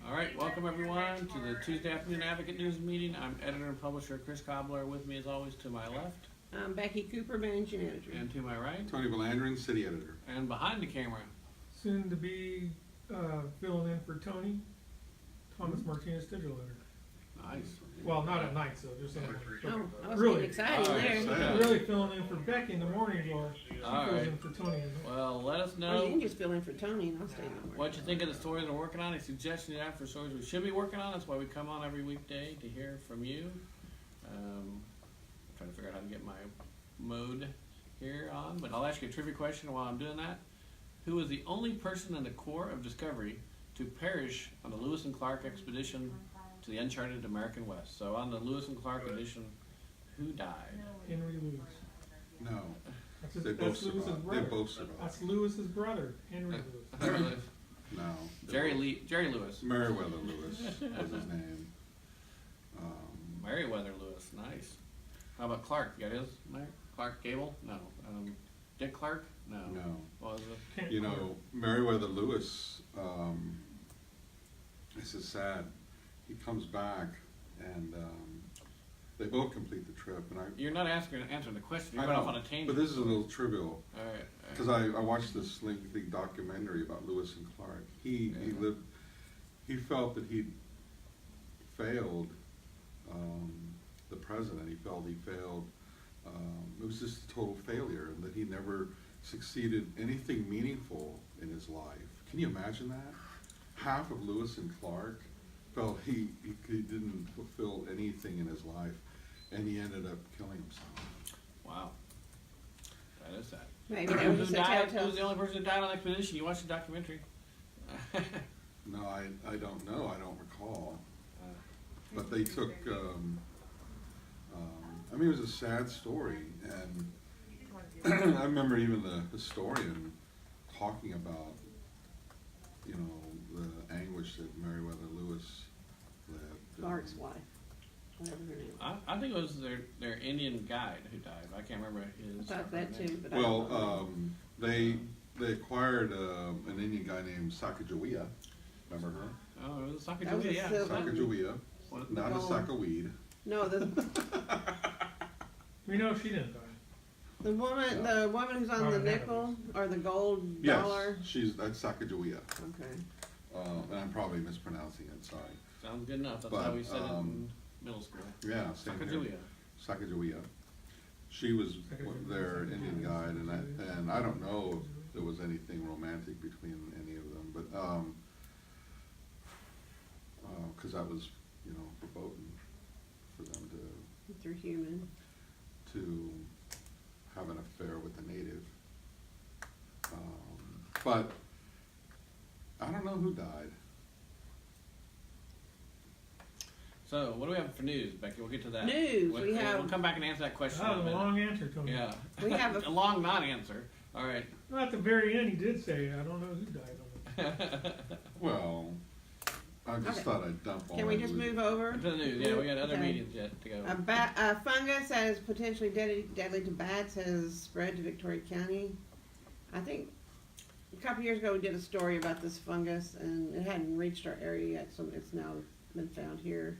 All right, welcome everyone to the Tuesday Afternoon Advocate News Meeting. I'm editor and publisher Chris Cobbler. With me, as always, to my left I'm Becky Cooper, managing editor. and to my right, Tony Valandrin, city editor. and behind the camera. Soon to be filling in for Tony, Thomas Martinez, digital editor. Nice. Well, not at night, so just in the morning. Oh, I was Really? getting excited All right, there. so- Yeah. Really filling in for Becky in the morning while she All fills right. in for Tony. Well, let us Well, you can know just fill in for Tony and I'll stay in the what you think of the stories we're working on. Any suggestions you have for stories we should be working on? That's why we come on every weekday to hear from you. Trying to figure out how to get my mode here on, but I'll ask you a trivia question while I'm doing that. Who was the only person in the Corps of Discovery to perish on the Lewis and Clark expedition to the uncharted American West? So on the Lewis and Clark edition, who died? Henry Lewis. No, That's, they both that's Lewis's survived. They brother. both survived. That's Lewis's brother, Henry Lewis. No. Jerry Lewis. Meriwether Lewis was his name. Meriwether Lewis, nice. How about Clark? You got his? Clark Gable? No. Dick Clark? No. No. What was it? Can't You quote. know, Meriwether Lewis, this is sad. He comes back and they both complete the trip. And You're not answering the question. You I went off know, on a tangent. but this is a little trivial. All right. Because I watched this lengthy documentary about Lewis and Clark. He felt that he'd failed the president. He felt he failed. It was just a total failure, and that he never succeeded anything meaningful in his life. Can you imagine that? Half of Lewis and Clark felt he didn't fulfill anything in his life, and he ended up killing himself. Wow. That is sad. Maybe that was Who just a died? telltale. Who was the only person who died on the expedition? You watched the documentary. No, I don't know. I don't recall. But they took, I mean, it was a sad story, and I remember even the historian talking about, you know, the anguish that Meriwether Lewis lived. Clark's wife, whatever her name was. I think it was their Indian guide who died. I can't remember I his. thought that too, but I Well, don't know. they acquired an Indian guy named Sacagawea. Remember her? Oh, it was That was Sacagawea, a yeah. silver- Sacagawea, What- not a Gold. sack of weed. No, We know she didn't die. the woman who's on the nickel or the gold dollar. Yes, that's Sacagawea. Okay. And I'm probably mispronouncing it, sorry. Sounds good enough. That's But, how we said it in middle school. Yeah, same here. Sacagawea. Sacagawea. She was their Indian guide, and I don't know if there was anything romantic between any of them, but because that was, you know, verboten for them They're human. to have an affair with a native. But I don't know who died. So, what do we have for news, Becky? We'll get to that. News, we We'll have- come back and answer that question That in a was a minute. long answer, Tony. Yeah. We have a long non-answer. All right. Well, at the very end, he did say, "I don't know who died on it." Well, I just Okay. thought I'd dump all Can my we just news. move over? To the news. Yeah, we got other Okay. meetings yet to go. A fungus that is potentially deadly to bats has spread to Victoria County. I think a couple years ago we did a story about this fungus, and it hadn't reached our area yet, so it's now been found here.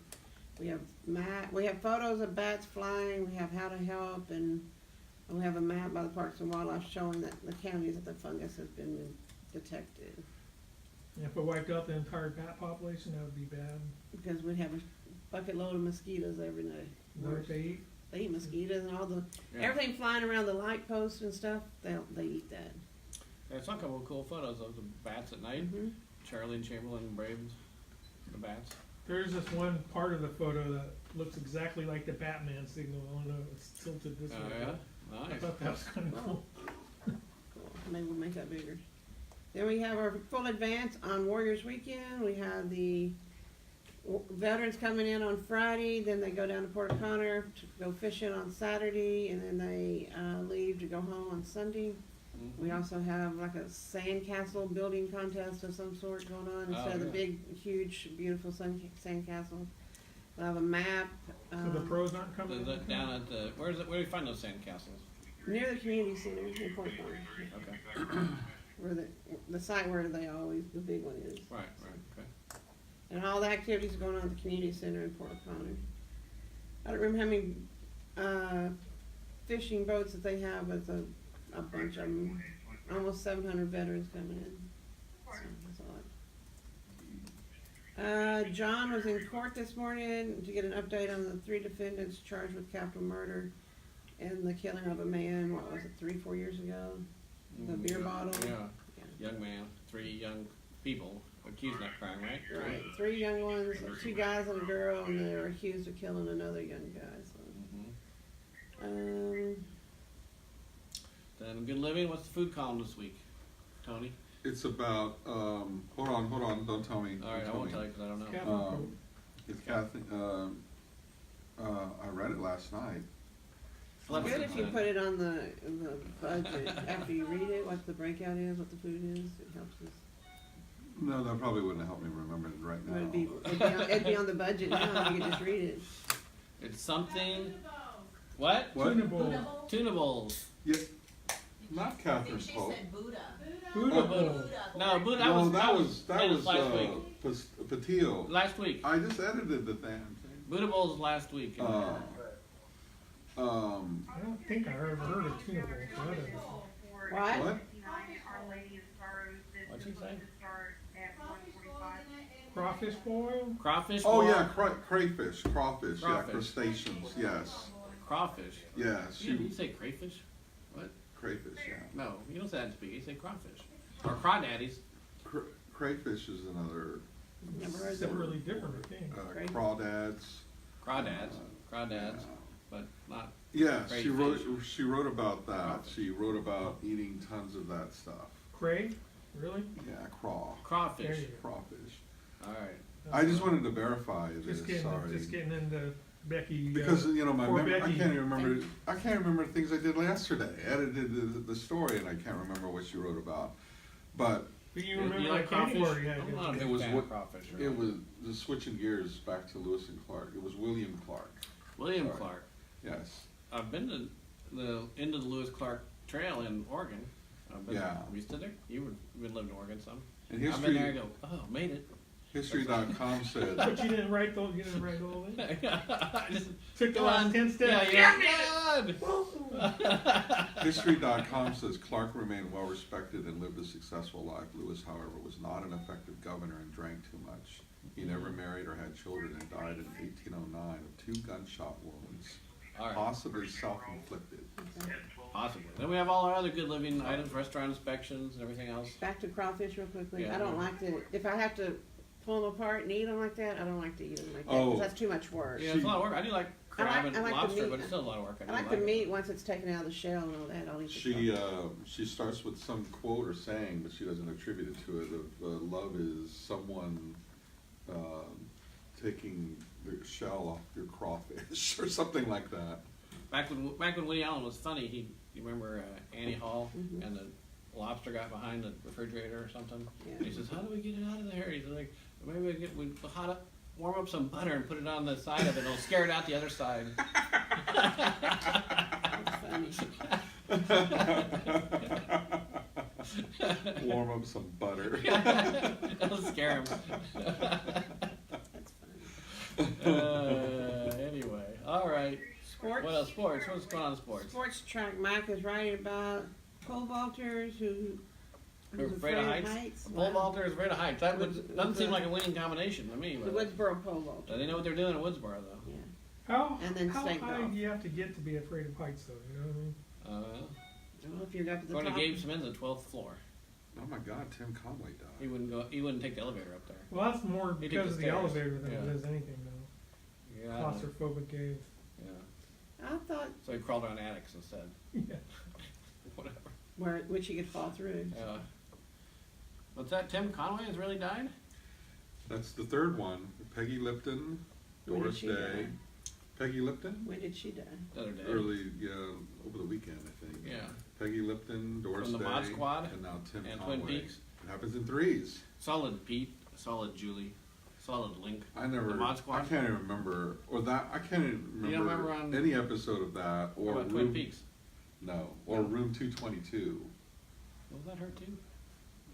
We have photos of bats flying. We have how to help, and we have a map by the Parks and Wildlife showing that the counties that the fungus has been detected. And if it wiped out the entire bat population, that would be bad. Because we'd have a bucket load of mosquitoes every day. What they eat. They eat mosquitoes and all the Yeah. everything flying around the light posts and stuff. They eat that. There's a couple of cool photos of the bats at night. Hmm. Charlie and Chamberlain Braves, the bats. There's this one part of the photo that looks exactly like the Batman signal. I don't know, it's tilted this Oh way. yeah, I nice. thought that was kind of cool. Cool. Maybe we'll make that bigger. Then we have our full advance on Warriors Weekend. We have the veterans coming in on Friday. Then they go down to Port O'Connor to go fishing on Saturday, and then they leave to go home on Sunday. Mhm. We also have like a sandcastle building contest of some sort going on instead of the yeah. big, huge, beautiful sandcastle. We'll have a map. So the pros aren't coming. Down at the where do you find those sandcastles? near the community center in Port O'Connor, Okay. where the site where they always the big one is. Right. Okay. And all the activities going on at the community center in Port O'Connor. I don't remember how many, fishing boats that they have, with a bunch of them. Almost 700 veterans coming in. So that's all. John was in court this morning to get an update on the 3 defendants charged with capital murder and the killing of a man, what was it, 3-4 years ago? The beer bottle? Yeah, young man, 3 young people accused of that crime, right? Right, 3 young ones, 2 guys and a girl, and they were accused of killing another young guy, so. Mhm. Then Good Living, what's the food column this week, Tony? It's about, hold on, don't tell me. All right, I won't tell you because I don't know. Capital It's Kathy, I read it last night. Well, Good that's if you good. put it on the budget, after you read it, what the breakout is, what the food is, it helps us. No, that probably wouldn't help me remember it right now. But it'd be on the budget now, you could just read it. It's something, what? What? Tuna bowl. Tuna bowls. Yeah, not Catherine She Pope. said Buddha. Buddha Oh, bowl. No, but No, that was last week. Patil. Last week. I just edited the damn thing. Buddha Bowls was last week. I don't think I ever heard of tuna bowl. So that is- What? What? What'd she say? Crawfish boil? Crawfish Oh boil? yeah, crayfish, crawfish, yeah, Crawfish. crustaceans, yes, Crawfish. yes, You say crayfish? What? crayfish, yeah. No, you don't say that in speak. You say crawfish. Or crawdaddies. Crayfish is another, Never heard of Separately it. different, I think. Crayfish. crawdads. Crawdads. Crawdads. Yeah. But not. Yeah, she wrote, Crayfish. she wrote about that, Crawfish. she wrote about eating tons of that stuff. Cray? Really? Yeah, Crawfish. There you go. crawfish. Alright. I just wanted to verify this, Just sorry. getting into Becky. Because, you know, my poor memory, I Becky. can't even remember, I can't remember things I did yesterday. I edited the story and I can't remember what she wrote about. But Do you You remember like that candy crawfish? bar you had? I'm not a It big was fan what- of crawfish. it was, just switching gears back to Lewis and Clark, it was William Clark, William Sorry. Clark. yes. I've been to the end of the Lewis Clark Trail in Oregon. I've been Yeah. Have you stood there? You've been living in Oregon some. And I've been there and history, go, oh, made it. history.com said, But you didn't write all that? I just Took the go last on. 10 steps. Yeah, yeah. history.com says Clark remained well respected and lived a successful life. Lewis, however, was not an effective governor and drank too much. He never married or had children and died in 1809 of 2 gunshot wounds, All right. possibly self-inflicted. Okay. Possibly. Then we have all our other good living items, restaurant inspections and everything else. Back to crawfish real quickly. Yeah. I don't like to, if I have to pull them apart and eat them like that, I don't like to eat them like that, Oh. because that's too much work. Yeah, it's a lot of work. I do like crab and I like the lobster, meat. but it's still a lot of work. I like the meat once it's taken out of the shell and all that, I'll eat the She starts with some quote or saying, but she doesn't attribute it to it, of love is someone taking the shell off your crawfish or something like that. Back when Woody Allen was funny, you remember Annie Hall Mhm. and the lobster got behind the refrigerator or something. Yeah. And he says, "How do we get it out of there?" He's like, "Maybe we warm up some butter and put it on the side of it. It'll scare it out the other side." That's funny. Warm up some butter. It'll scare him. That's funny. Anyway, all right. Sports? What else? Sports. What's going on in sports? Sports track, Mike is writing about pole vaulters who's Afraid of heights. A pole Wow. vaulter is afraid of heights. That With- doesn't with seem the- like a winning combination to me. The But Woodsboro pole vaulter. they know what they're doing in Woodsboro, though. Yeah. How, And then how snake high golf. do you have to get to be afraid of heights, though? You know what I mean? Well, if you're up at the According top. to Gabe Simmons, the 12th floor. Oh my God, Tim Conway died. He wouldn't go. He wouldn't take the elevator up there. Well, that's more He took because the of the stairs. elevator than Yeah. it is anything, though. Yeah. I don't know. Claustrophobic cave. Yeah. I thought So he crawled around attics instead. Yeah. Whatever. which he could fall through. Yeah. What's that? Tim Conway has really died? That's the third one. Peggy Lipton, When did Doris she Day. die? Peggy Lipton? When did she die? The other day. Early, yeah, over the weekend, I think. Yeah. Peggy Lipton, Doris From the Day. Mod Squad And now Tim and Conway. Twin Peaks. It happens in threes. Solid Pete. Solid Julie. Solid Link. I never, The Mod Squad? I can't even remember, or that, I can't even You don't remember remember on- any episode of that, What or about Twin Peaks? No, or Room 222. Was that her too?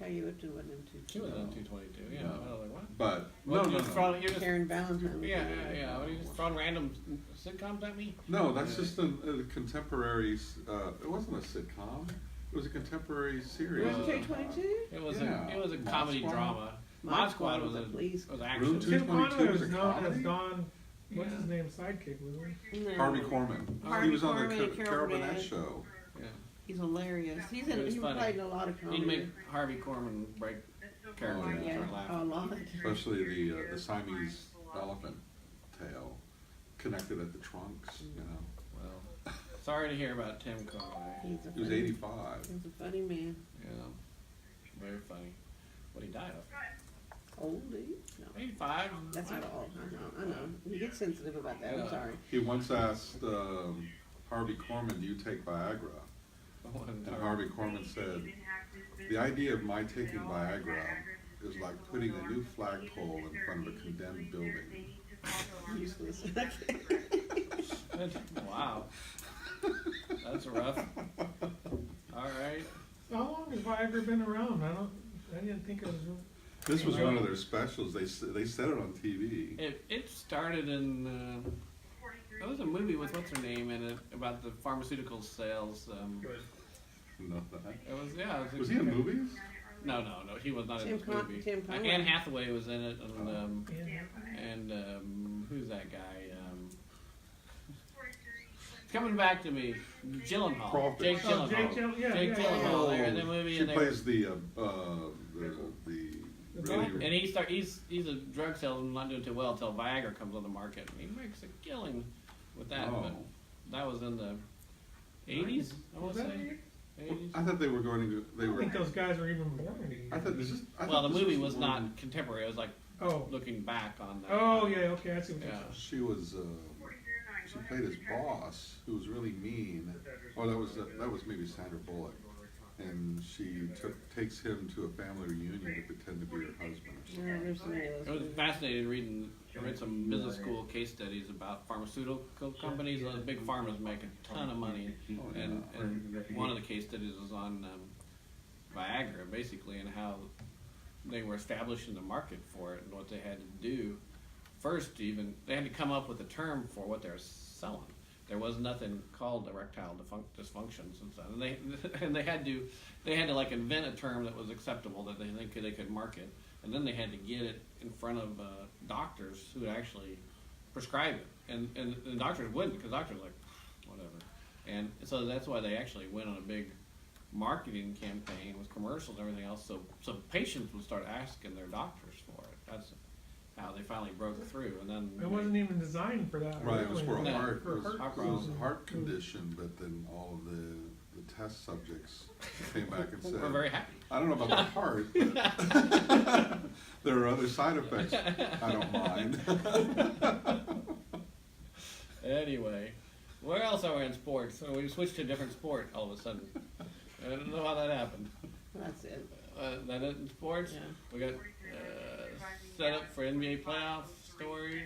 Peggy Lipton wasn't in She too. was No. on 222. Yeah. No. I was like, what? but, Well, no, you're no, just no. throwing, you're just, Karen Valentine. yeah, what are you just throwing random sitcoms at me? No, that's just a contemporary, it wasn't a sitcom, it was a contemporary series. Room 222? It was Yeah. it was a Mod comedy Squad? drama. Mod Mod Squad Squad was was a police. was Room action. two- Tim 222 Conway was was a known as comedy? Don, what's Yeah. his name, sidekick, wasn't he? No. Harvey Korman. Harvey He was on Korman the and Carol Carol Burnett Burnett. show. Yeah. He's hilarious. He's He in. was He funny. played in a lot of comedy. He'd make Harvey Korman break character and yeah, start a laughing. lot. Especially the Siamese elephant tail connected at the trunks, you know. Well, sorry to hear about Tim Conway. He's a He was funny, 85. He's a funny man. Yeah, very funny. What he died of? Oldie? No. 85. That's not all. I know. You get sensitive about that. Yeah. I'm sorry. He once asked Harvey Korman, "Do you take Viagra?" And Harvey Korman said, "The idea of my taking Viagra is like putting a new flagpole in front of a condemned building." Useless. Wow, that's rough. All right. How long has Viagra been around? I didn't think it was. This was one of their specials. They said it on TV. It started in. There was a movie with what's her name in it about the pharmaceutical sales. No, It was yeah. It was he in movies? No, he was not in Tim this Con- movie. Tim Conway. Anne Hathaway was in it, Yeah. and who's that guy? Coming back to me, Gyllenhaal. Crawford. Jake Oh, Gyllenhaal. Jake Gyllenhaal, yeah, Jake yeah, Gyllenhaal. yeah. They're in the movie, She and they plays the doctor. and he's a drug salesman, not doing too well until Viagra comes on the market, and he makes a killing with that. Oh. But that was in the 80s, I want Was to that say. 80s. I thought they were going to. I don't think those guys were even born yet. I thought this is. I Well, thought the this movie the was one- not contemporary. It was like Oh. looking back on that. Oh yeah. Okay, I see what you're Yeah. saying. She was. She played his boss, who was really mean. Oh, that was maybe Sandra Bullock, and she takes him to a family reunion to pretend to be her husband. Or something. Yeah, there's so many of It those was movies. fascinating I read some business school case studies about pharmaceutical companies. Those big pharmas make a ton of money, Oh, yeah. and one of the case studies was on Viagra, basically, and how they were establishing the market for it and what they had to do. First, even they had to come up with a term for what they're selling. There was nothing called erectile dysfunctions and stuff, and they had to like invent a term that was acceptable that they could market, and then they had to get it in front of doctors who would actually prescribe it, and the doctors wouldn't, because doctors were like whatever, and so that's why they actually went on a big marketing campaign with commercials and everything else, so patients would start asking their doctors for it. That's how they finally broke through, and then It wasn't even designed for that. Right, it was for a No, heart, for it was, heart it was problem. a heart condition, but then all of the test subjects came back and said, we're very happy. I don't know about the heart, but there are other side effects I don't mind. Anyway, where else are we in sports? So we switched to a different sport all of a sudden. I don't know how that happened. That's it. That it in sports? Yeah. We got set up for NBA playoff stories.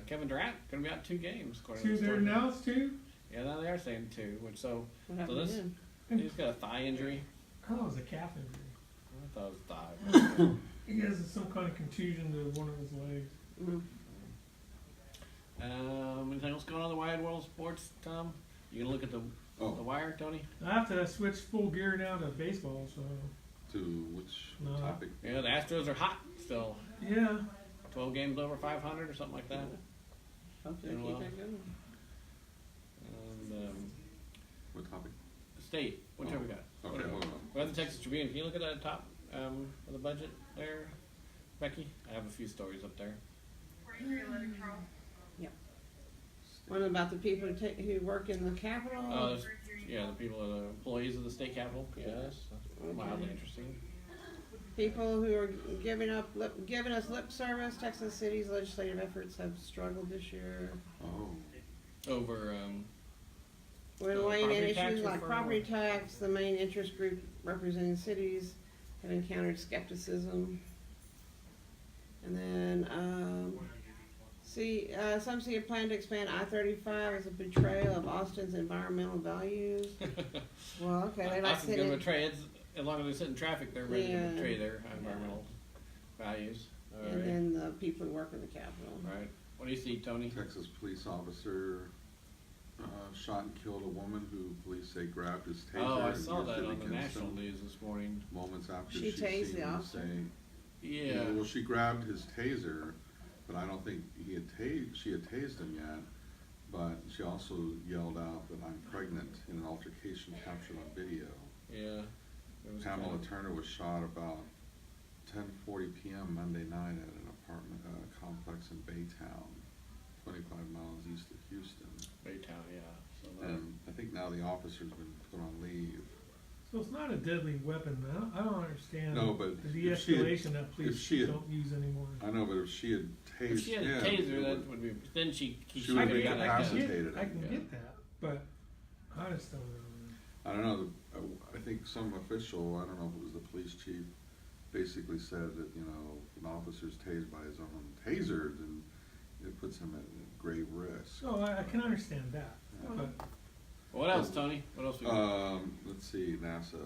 Kevin Durant going to be out 2 games. According to Two the there story. announced too? Yeah, now they are saying 2. Which so What happened this- to him? he's got a thigh injury. I thought it was a calf injury. I thought it was thigh. He has some kind of contusion to one of his legs. Mm. Anything else going on in the wide world of sports, Tom? You gonna look at the Oh, wire, Tony? I have to switch full gear now to baseball, so to which No. topic? Yeah, the Astros are hot still. yeah. 12 games over 500 or something like that. Hopefully Doing keep well. that going. And What topic? state, which have we got? Okay, hold on. We have the Texas Tribune. Can you look at that top of the budget there, Becky? I have a few stories up there. One about the people who work in the Capitol. Yeah, the people, the employees of the state capitol. Yes, that's mildly Okay. interesting. People who are giving us lip service. Texas City's legislative efforts have struggled this year. Oh, Over When weighing in property tax issues like reform? property tax, the main interest group representing cities have encountered skepticism. And then, some see a plan to expand I-35 as a betrayal of Austin's environmental values. Well, okay, they like Austin's gonna sitting. betray it. As long as they sit in traffic, they're ready Yeah. to betray their environmental values. Yeah, people who work in the Capitol. Right. What do you see, Tony? Texas police officer shot and killed a woman who police say grabbed his taser. Oh, I and saw used that it on the against national him news this morning. Moments after She she tased seen the him officer? say, Yeah. well, she grabbed his taser, but I don't think she had tased him yet. But she also yelled out that I'm pregnant in an altercation captured on video. Yeah. It was Pamela kinda- Turner was shot about 10:40 p.m. Monday night at an apartment complex in Baytown, 25 miles east of Houston. Baytown, yeah. So that- And I think now the officer's been put on leave. So it's not a deadly weapon, man. I don't understand No, but the if she had- de-escalation that police she had- don't use anymore. I know, but if she had tased if she had a him, taser, it that would- would be. Then she She should would have be got that gun. incapacitated. I can Yeah. get that, but I just don't know. I don't know, I think some official, I don't know if it was the police chief, basically said that, if an officer's tased by his own taser, then it puts him at grave risk. So I can understand that, Yeah. but What else, Tony? What else we got? Let's see, NASA,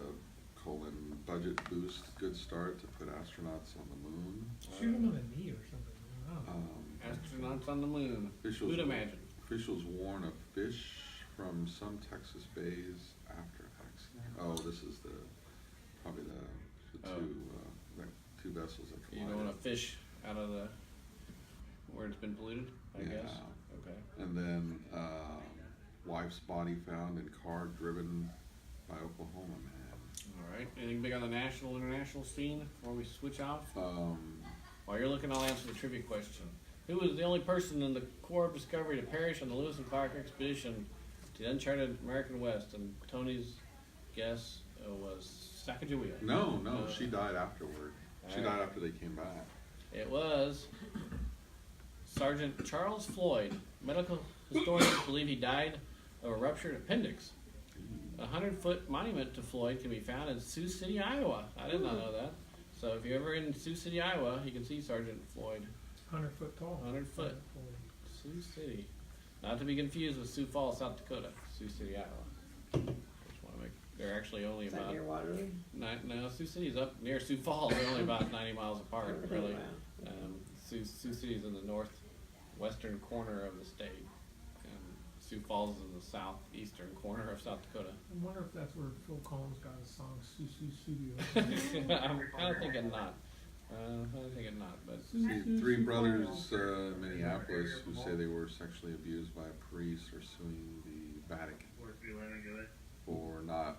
budget boost, good start to put astronauts on the moon. shoot him in the knee or something. I don't know. Astronauts on the moon. Officials, Who'd imagine? officials warn of fish from some Texas bays after accident. Oh, this is probably the Oh. two vessels that You collided. don't want to fish out of where it's been polluted, I Yeah. guess. Okay. And then, wife's body found in car driven by Oklahoma man. All right. Anything big on the national, international scene before we switch off? Um, While you're looking, I'll answer the trivia question. Who was the only person in the Corps of Discovery to perish on the Lewis and Clark expedition to the uncharted American West? And Tony's guess was Sacagawea. no, she died afterward. She Alright. died after they came back. It was Sergeant Charles Floyd. Medical historians believe he died of a ruptured appendix. A 100-foot monument to Floyd can be found in Sioux City, Iowa. I did not know that. So if you're ever in Sioux City, Iowa, you can see Sergeant Floyd. 100 foot tall. 100 foot. Sioux City. Not to be confused with Sioux Falls, South Dakota. Sioux City, Iowa. Just want to make. They're actually only Is that about. near Waterloo? No, Sioux City's up near Sioux Falls. They're only about 90 miles apart, really. Wow. Sioux City's in the northwestern corner of the state, and Sioux Falls is in the southeastern corner of South Dakota. I wonder if that's where Phil Collins got his song Susu Studio. I'm kind of thinking not. But See, three brothers in Minneapolis who say they were sexually abused by a priest are suing the Vatican for not,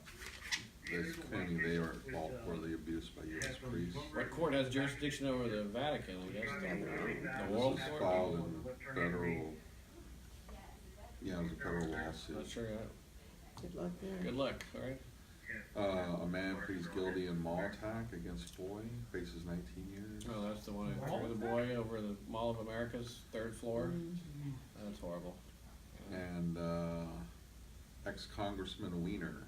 they're claiming they are at fault for the abuse by U.S. priests. what court has jurisdiction over the Vatican? I guess the World This is Court. filed in federal, it was a federal Not lawsuit. sure. Good luck there. Good luck. All right. A man pleads guilty in mall attack against boy, faces 19 years. Oh, that's the one who threw the boy over the Mall of America's third floor. That's horrible. And ex-congressman Wiener,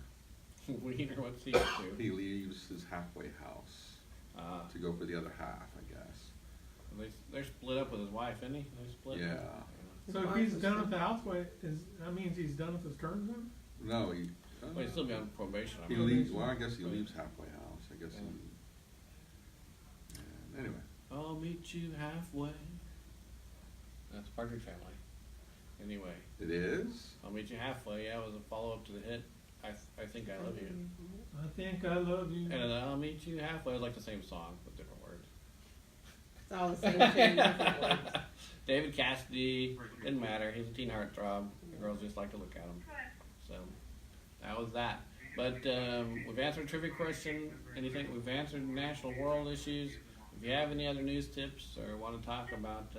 Wiener, what's he up to? he leaves his halfway house to go for the other half, I guess. They're split up with his wife, isn't he? They split. Yeah. So if he's done with the houseway, that means he's done with his term then? No, he. Well, he'd still be on probation. I He mean. leaves. Well, I guess he leaves halfway house. I guess. And anyway, I'll meet you halfway. That's Partridge Family. Anyway, it is. I'll meet you halfway. Yeah, it was a follow up to the hit. I think I love you. I think I love you. And I'll meet you halfway. It's like the same song with different words. It's all the same thing, different words. David Cassidy, didn't matter. He's a teen heartthrob. The girls just like to look at him. So that was that. But we've answered a trivia question. Anything we've answered national world issues. If you have any other news tips or want to talk about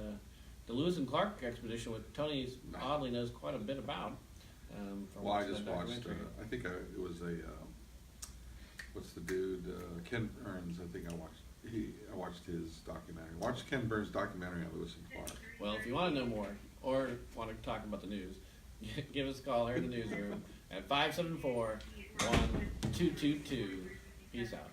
the Lewis and Clark expedition, which Tony oddly knows quite a bit about. From Well, I watching just that watched. documentary. I think it was a. What's the dude? Ken Burns. I think I watched his documentary. Watched Ken Burns' documentary on Lewis and Clark. Well, if you want to know more or want to talk about the news, give us a call here in the newsroom at 574-1222. Peace out.